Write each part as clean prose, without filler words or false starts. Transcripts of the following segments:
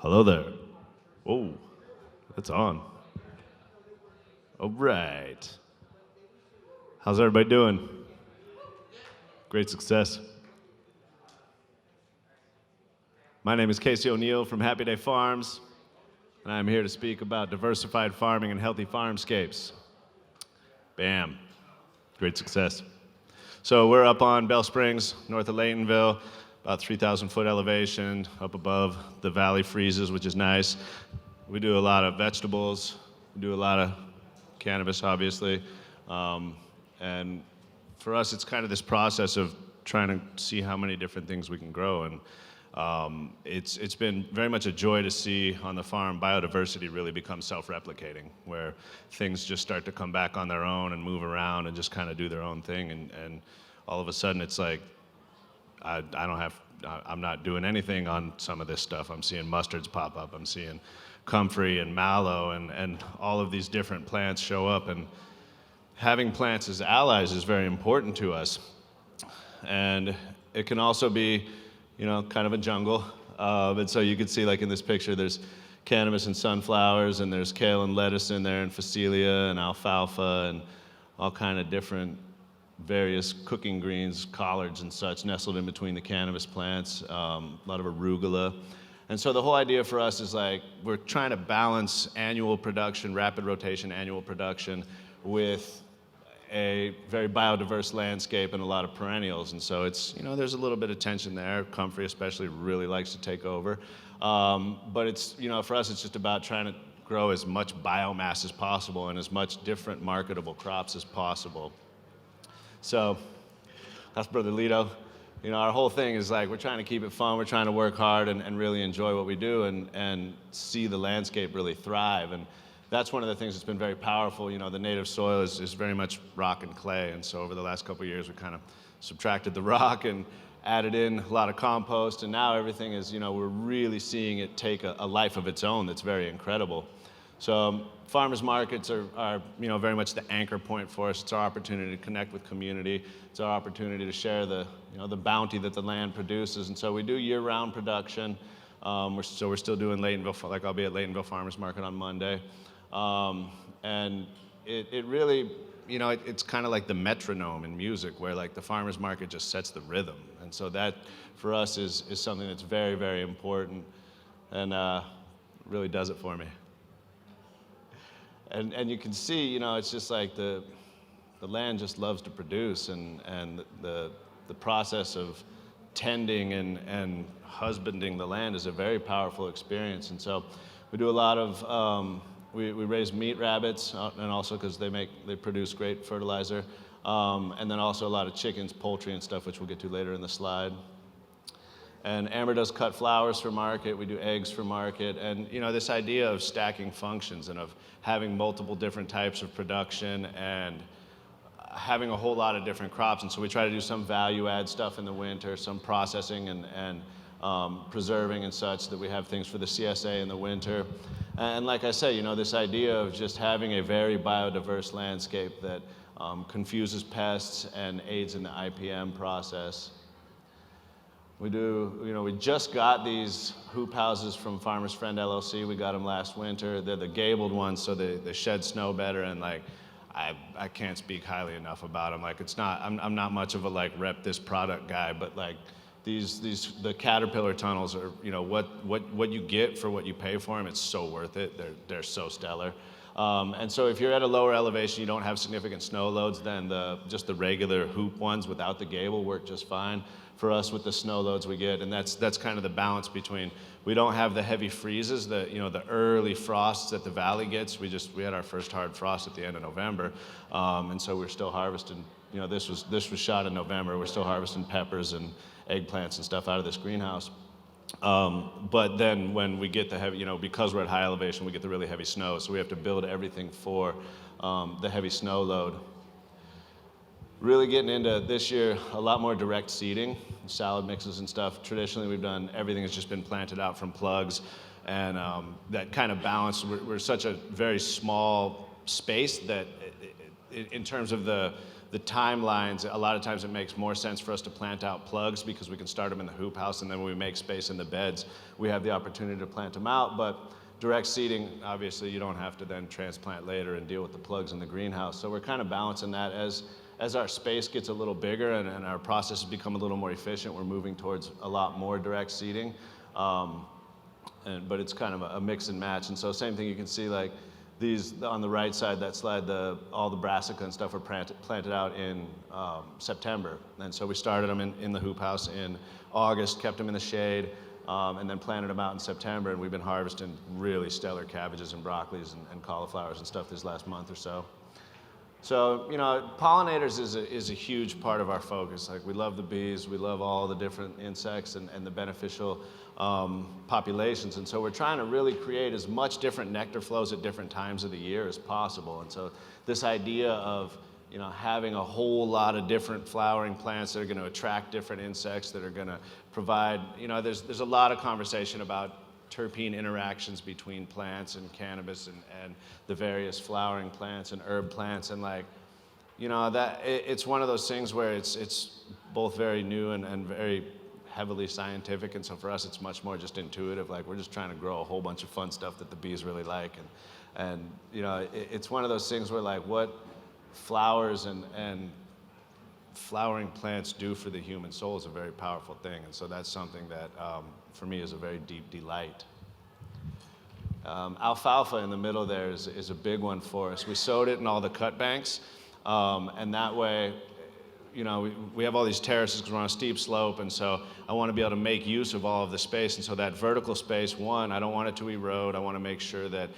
Hello there. Whoa, it's on. All right. How's everybody doing? Great success. My name is Casey O'Neill from Happy Day Farms, and I'm here to speak about diversified farming and healthy farmscapes. Bam. Great success. So we're up on Bell Springs, north of Laytonville, about 3,000 foot elevation, up above the valley freezes, which is nice. We do a lot of vegetables. We do a lot of cannabis, obviously. And for us, it's kind of this process of trying to see how many different things we can grow. And it's been very much a joy to see on the farm biodiversity really become self-replicating, where things just start to come back on their own and move around and just kind of do their own thing. And all of a sudden, it's like, I'm not doing anything on some of this stuff. I'm seeing mustards pop up. I'm seeing comfrey and mallow and all of these different plants show up. And having plants as allies is very important to us. And it can also be, kind of a jungle. And so you can see, like in this picture, there's cannabis and sunflowers, and there's kale and lettuce in there, and phacelia and alfalfa, and all kind of different various cooking greens, collards and such, nestled in between the cannabis plants, a lot of arugula. And so the whole idea for us is like, we're trying to balance annual production, rapid rotation annual production, with a very biodiverse landscape and a lot of perennials. And so it's, there's a little bit of tension there. Comfrey especially really likes to take over. But it's, for us, it's just about trying to grow as much biomass as possible and as much different marketable crops as possible. So that's Brother Lito. Our whole thing is like, we're trying to keep it fun. We're trying to work hard and really enjoy what we do and see the landscape really thrive. And that's one of the things that's been very powerful. The native soil is very much rock and clay. And so over the last couple of years, we kind of subtracted the rock and added in a lot of compost. And now everything is, we're really seeing it take a life of its own that's very incredible. So farmers markets are very much the anchor point for us. It's our opportunity to connect with community. It's our opportunity to share the bounty that the land produces. And so we do year-round production. We're still doing Laytonville, like I'll be at Laytonville Farmers Market on Monday. And it really, it's kind of like the metronome in music, where like the farmers market just sets the rhythm. And so that for us is something that's very, very important, and really does it for me. And you can see, it's just like the land just loves to produce, and the process of tending and husbanding the land is a very powerful experience. And so we do a lot of, we raise meat rabbits, and also because they produce great fertilizer, and then also a lot of chickens, poultry and stuff, which we'll get to later in the slide. And Amber does cut flowers for market. We do eggs for market. And, this idea of stacking functions and of having multiple different types of production and having a whole lot of different crops. And so we try to do some value add stuff in the winter, some processing and preserving and such, that we have things for the CSA in the winter. And like I say, this idea of just having a very biodiverse landscape that confuses pests and aids in the IPM process. We just got these hoop houses from Farmers Friend LLC. We got them last winter. They're the gabled ones, so they shed snow better. And like, I can't speak highly enough about them. Like, I'm not much of a rep this product guy, but like the Caterpillar tunnels are, what you get for what you pay for them. It's so worth it. They're so stellar. And so if you're at a lower elevation, you don't have significant snow loads, then just the regular hoop ones without the gable work just fine for us with the snow loads we get. And that's kind of the balance between, we don't have the heavy freezes, the early frosts that the valley gets. We had our first hard frost at the end of November. And so we're still harvesting, this was shot in November. We're still harvesting peppers and eggplants and stuff out of this greenhouse. But then when we get the heavy, because we're at high elevation, we get the really heavy snow. So we have to build everything for the heavy snow load. Really getting into this year, a lot more direct seeding, salad mixes and stuff. Traditionally, we've done, everything has just been planted out from plugs. And that kind of balance, we're such a very small space that in terms of the the timelines, a lot of times it makes more sense for us to plant out plugs because we can start them in the hoop house, and then when we make space in the beds, we have the opportunity to plant them out. But direct seeding, obviously, you don't have to then transplant later and deal with the plugs in the greenhouse. So we're kind of balancing that as our space gets a little bigger and our processes become a little more efficient. We're moving towards a lot more direct seeding. But it's kind of a mix and match. And so same thing, you can see like these on the right side, that slide, all the brassica and stuff were planted out in September. And so we started them in the hoop house in August, kept them in the shade, and then planted them out in September. And we've been harvesting really stellar cabbages and broccolis and cauliflowers and stuff this last month or so. So, you know, pollinators is a huge part of our focus. Like, we love the bees, we love all the different insects and the beneficial populations. And so we're trying to really create as much different nectar flows at different times of the year as possible. And so this idea of, you know, having a whole lot of different flowering plants that are going to attract different insects, that are going to provide, you know, there's a lot of conversation about terpene interactions between plants and cannabis and the various flowering plants and herb plants, and like, you know, that it's one of those things where it's both very new and very heavily scientific, and so for us it's much more just intuitive. Like, we're just trying to grow a whole bunch of fun stuff that the bees really like, and you know, it's one of those things where like what flowers and flowering plants do for the human soul is a very powerful thing, and so that's something that for me is a very deep delight. Alfalfa in the middle there is a big one for us. We sowed it in all the cut banks, and that way, you know, we have all these terraces because we're on a steep slope, and so I want to be able to make use of all of the space. And so that vertical space, one, I don't want it to erode. I want to make sure that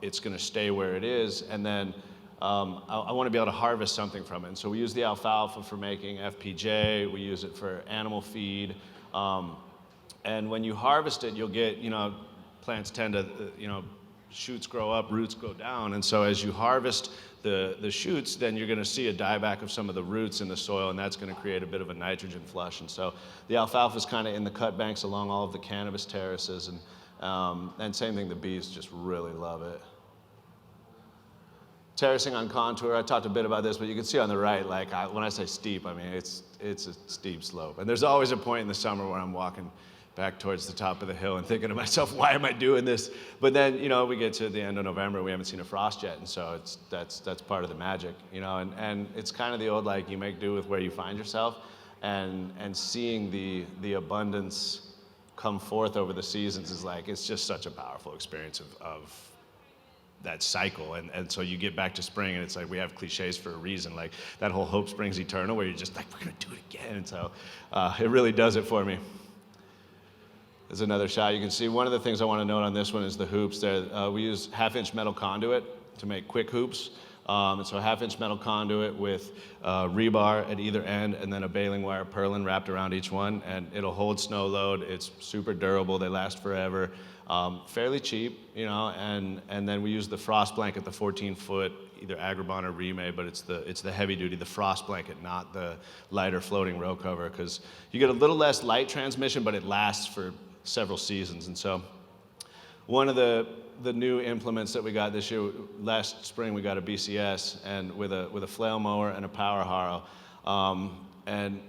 it's going to stay where it is, and then I want to be able to harvest something from it. And so we use the alfalfa for making FPJ. We use it for animal feed. And when you harvest it, you'll get, you know, plants tend to, you know, shoots grow up, roots go down. And so as you harvest the shoots, then you're going to see a dieback of some of the roots in the soil, and that's going to create a bit of a nitrogen flush. And so the alfalfa is kind of in the cut banks along all of the cannabis terraces. And same thing, the bees just really love it. Terracing on contour, I talked a bit about this, but you can see on the right, like when I say steep, I mean it's a steep slope. And there's always a point in the summer where I'm walking back towards the top of the hill and thinking to myself, why am I doing this? But then, you know, we get to the end of November, we haven't seen a frost yet, and so that's part of the magic, you know. And it's kind of the old, like, you make do with where you find yourself, and seeing the abundance come forth over the seasons is like, it's just such a powerful experience of that cycle. And so you get back to spring, and it's like, we have cliches for a reason, like that whole hope springs eternal, where you're just like, we're gonna do it again. And so it really does it for me. There's another shot. You can see one of the things I want to note on this one is the hoops there. We use 1/2-inch metal conduit to make quick hoops. And so 1/2-inch metal conduit with rebar at either end, and then a baling wire purlin wrapped around each one, and it'll hold snow load. It's super durable. They last forever. Fairly cheap, you know, and then we use the frost blanket, the 14-foot, either Agribon or Remay, but it's the heavy duty, the frost blanket, not the lighter floating row cover, because you get a little less light transmission, but it lasts for several seasons. And so one of the new implements that we got this year, last spring we got a BCS, and with a flail mower and a power harrow, and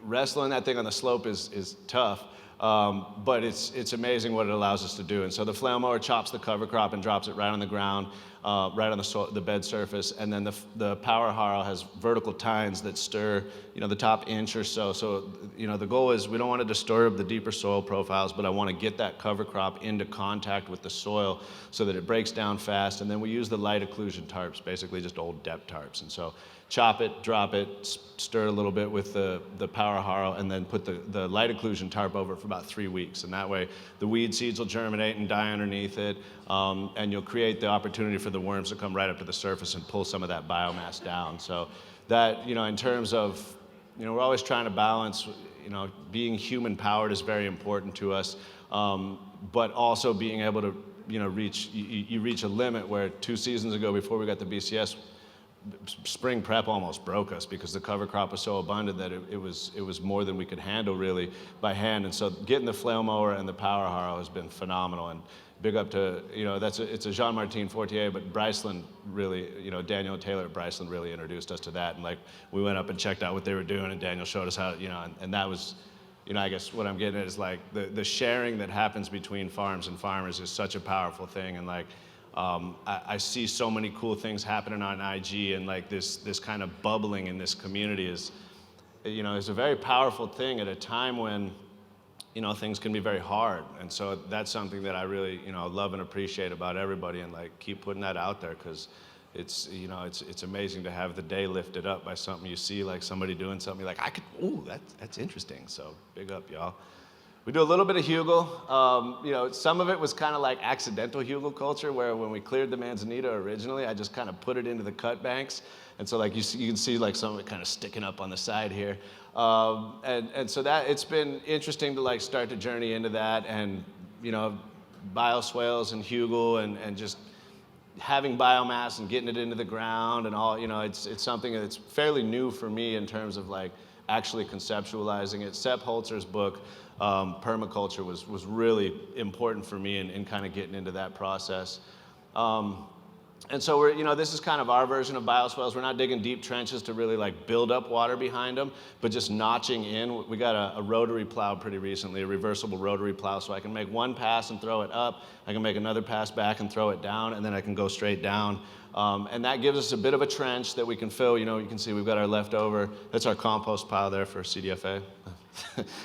wrestling that thing on the slope is tough. But it's amazing what it allows us to do. And so the flail mower chops the cover crop and drops it right on the ground, right on the bed surface. And then the power harrow has vertical tines that stir, you know, the top inch or so. So, you know, the goal is we don't want to disturb the deeper soil profiles, but I want to get that cover crop into contact with the soil so that it breaks down fast. And then we use the light occlusion tarps, basically just old depth tarps. And so chop it, drop it, stir it a little bit with the power harrow, and then put the light occlusion tarp over it for about 3 weeks. And that way the weed seeds will germinate and die underneath it, and you'll create the opportunity for the worms to come right up to the surface and pull some of that biomass down. So that, you know, in terms of, you know, we're always trying to balance, you know, being human powered is very important to us, but also being able to, you know, reach a limit where 2 seasons ago, before we got the BCS, spring prep almost broke us because the cover crop was so abundant that it was more than we could handle really by hand. And so getting the flail mower and the power harrow has been phenomenal. And big up to, it's a Jean-Martin Fortier, but Bryceland really, Daniel Taylor at Bryceland really introduced us to that. And like, we went up and checked out what they were doing, and Daniel showed us how, and that was, I guess what I'm getting at is like the sharing that happens between farms and farmers is such a powerful thing. And like, I see so many cool things happening on IG, and like this kind of bubbling in this community is a very powerful thing at a time when, things can be very hard. And so that's something that I really, love and appreciate about everybody, and like keep putting that out there, because it's amazing to have the day lifted up by something you see, like somebody doing something, you're like, that's interesting. So big up, y'all. We do a little bit of hugel. Some of it was kind of like accidental hugel culture, where when we cleared the manzanita originally, I just kind of put it into the cut banks. And so like you can see like some of it kind of sticking up on the side here. And so that it's been interesting to like start to journey into that, and bioswales and hugel and just having biomass and getting it into the ground and all, it's something that's fairly new for me in terms of like actually conceptualizing it. Sepp Holzer's book, Permaculture, was really important for me in kind of getting into that process. And so this is kind of our version of bioswales. We're not digging deep trenches to really like build up water behind them, but just notching in. We got a rotary plow pretty recently, a reversible rotary plow, so I can make one pass and throw it up. I can make another pass back and throw it down, and then I can go straight down. And that gives us a bit of a trench that we can fill. You can see we've got our leftover, that's our compost pile there for CDFA.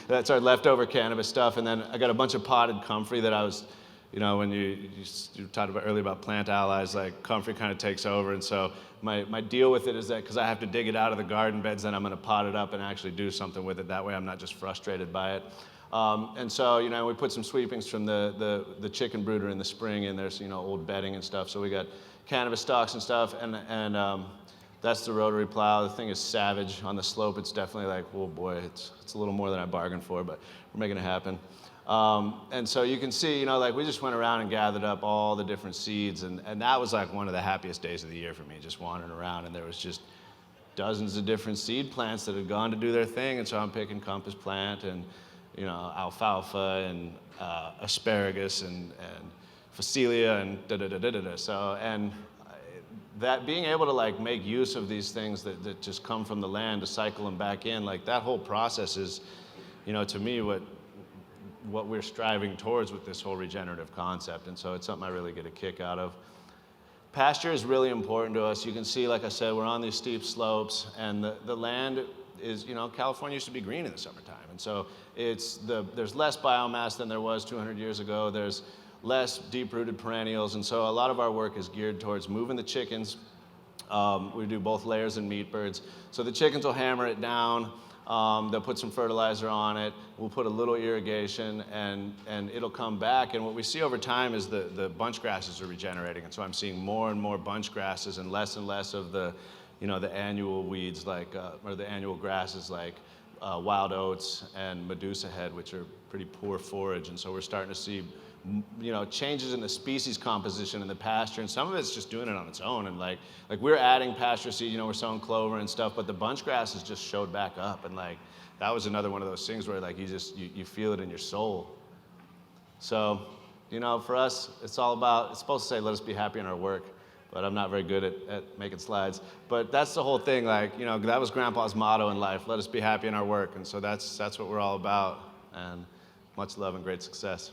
That's our leftover cannabis stuff. And then I got a bunch of potted comfrey that I was, when you talked about earlier about plant allies, like comfrey kind of takes over. And so my deal with it is that because I have to dig it out of the garden beds, then I'm going to pot it up and actually do something with it. That way I'm not just frustrated by it. And so, we put some sweepings from the chicken brooder in the spring, and there's, old bedding and stuff. So we got cannabis stalks and stuff, and that's the rotary plow. The thing is savage. On the slope, it's definitely like, oh boy, it's a little more than I bargained for, but we're making it happen. And so you can see, like we just went around and gathered up all the different seeds, and that was like one of the happiest days of the year for me, just wandering around, and there was just dozens of different seed plants that had gone to do their thing. And so I'm picking compass plant and, alfalfa and asparagus and Phacelia and da-da-da-da-da-da. So, and that being able to like make use of these things that just come from the land to cycle them back in, like that whole process is, to me, what we're striving towards with this whole regenerative concept. And so it's something I really get a kick out of. Pasture is really important to us. You can see, like I said, we're on these steep slopes, and the land is, California used to be green in the summertime. And so there's less biomass than there was 200 years ago. There's less deep-rooted perennials. And so a lot of our work is geared towards moving the chickens. We do both layers and meat birds. So the chickens will hammer it down. They'll put some fertilizer on it. We'll put a little irrigation, and it'll come back. And what we see over time is the bunch grasses are regenerating. And so I'm seeing more and more bunch grasses and less of the annual weeds or the annual grasses like wild oats and Medusa head, which are pretty poor forage. And so we're starting to see changes in the species composition in the pasture, and some of it's just doing it on its own. And like we're adding pasture seed, we're sowing clover and stuff, but the bunch grasses just showed back up, and like that was another one of those things where like you feel it in your soul. So, for us, it's supposed to say, let us be happy in our work, but I'm not very good at making slides. But that's the whole thing, like, that was Grandpa's motto in life, let us be happy in our work. And so that's what we're all about, and much love and great success.